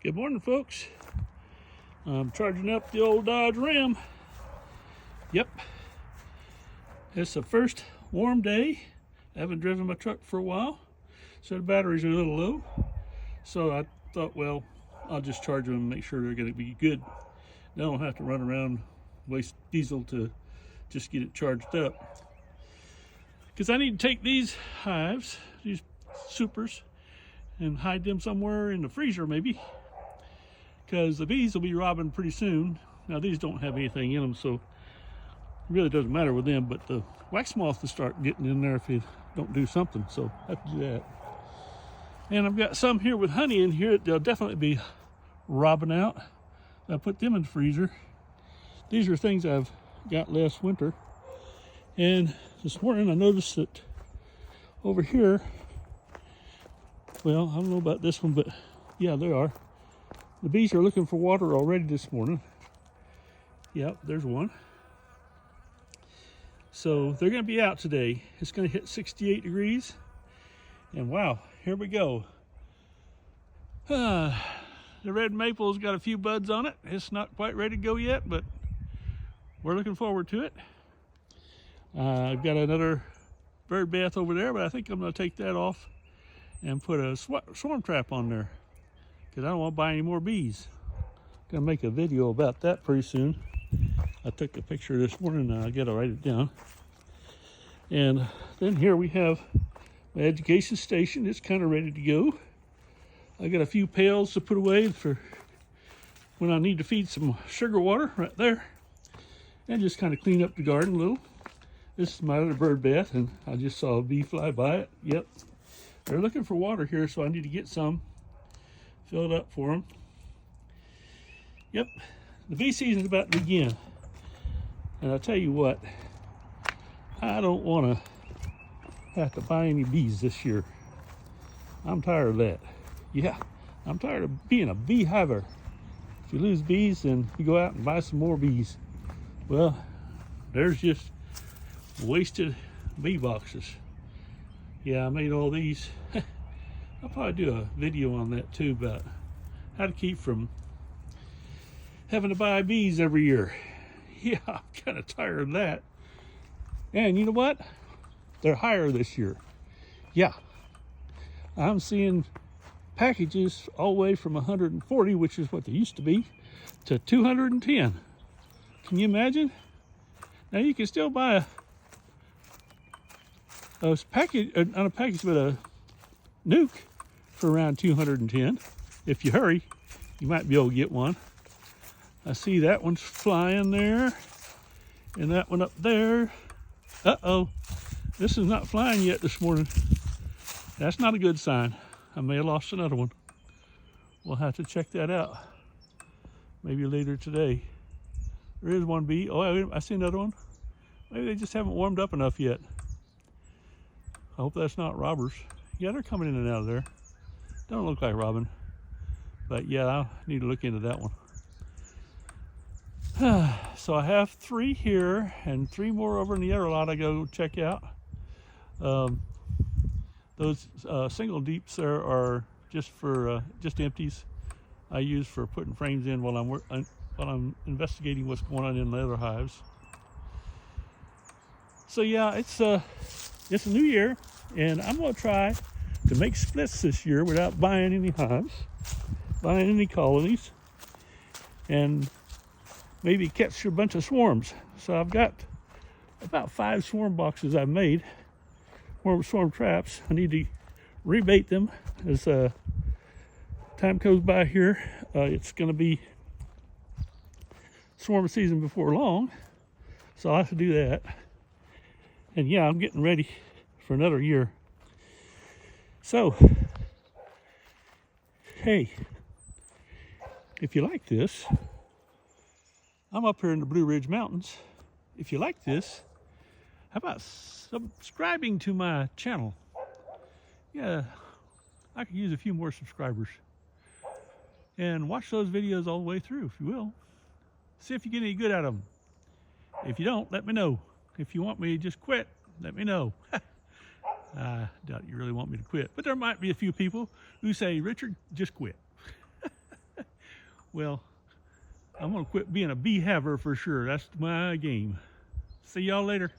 Good morning, folks. I'm charging up the old Dodge Ram. Yep, it's the first warm day. I haven't driven my truck for a while, so the batteries are a little low. So I thought, well, I'll just charge them and make sure they're going to be good. I don't have to run around, waste diesel to just get it charged up. Because I need to take these hives, these supers, and hide them somewhere in the freezer maybe. Because the bees will be robbing pretty soon. Now these don't have anything in them, so it really doesn't matter with them, but the wax moth will start getting in there if you don't do something, so I have to do that. And I've got some here with honey in here that they'll definitely be robbing out. I put them in the freezer. These are things I've got last winter. And this morning I noticed that over here, well, I don't know about this one, but yeah, they are. The bees are looking for water already this morning. Yep, there's one. So they're going to be out today. It's going to hit 68 degrees. And wow, here we go. The red maple's got a few buds on it. It's not quite ready to go yet, but we're looking forward to it. I've got another bird bath over there, but I think I'm going to take that off and put a swarm trap on there, because I don't want to buy any more bees. I'm gonna make a video about that pretty soon. I took a picture this morning and I gotta write it down. And then here we have my education station. It's kind of ready to go. I got a few pails to put away for when I need to feed some sugar water right there. And just kind of clean up the garden a little. This is my other bird bath, and I just saw a bee fly by it. Yep, they're looking for water here, so I need to get some filled up for them. Yep, the bee season's about to begin. And I'll tell you what, I don't want to have to buy any bees this year. I'm tired of that. Yeah, I'm tired of being a beehiver. If you lose bees, then you go out and buy some more bees. Well, there's just wasted bee boxes. Yeah, I made all these. I'll probably do a video on that too, about how to keep from having to buy bees every year. Yeah, I'm kind of tired of that. And you know what? They're higher this year. Yeah, I'm seeing packages all the way from 140, which is what they used to be, to 210. Can you imagine? Now you can still buy a package, not a package, but a nuke for around 210. If you hurry, you might be able to get one. I see that one's flying there, and that one up there. Uh-oh, this is not flying yet this morning. That's not a good sign. I may have lost another one. We'll have to check that out maybe later today. There is one bee. Oh, I see another one. Maybe they just haven't warmed up enough yet. I hope that's not robbers. Yeah, they're coming in and out of there. Don't look like robbing. But yeah, I need to look into that one. So I have 3 here and 3 more over in the other lot I go check out. Those single deeps there are just for just empties. I use for putting frames in while I'm investigating what's going on in the other hives. So yeah, it's a new year, and I'm gonna try to make splits this year without buying any hives, buying any colonies, and maybe catch a bunch of swarms. So I've got about 5 swarm boxes I've made, swarm traps. I need to rebait them as time goes by here. It's gonna be swarm season before long, so I'll have to do that. And yeah, I'm getting ready for another year. So, hey, if you like this, I'm up here in the Blue Ridge Mountains. If you like this, how about subscribing to my channel? Yeah, I could use a few more subscribers. And watch those videos all the way through, if you will. See if you get any good out of them. If you don't, let me know. If you want me to just quit, let me know. I doubt you really want me to quit, but there might be a few people who say, Richard, just quit. well, I'm gonna quit being a beehaver for sure. That's my game. See y'all later.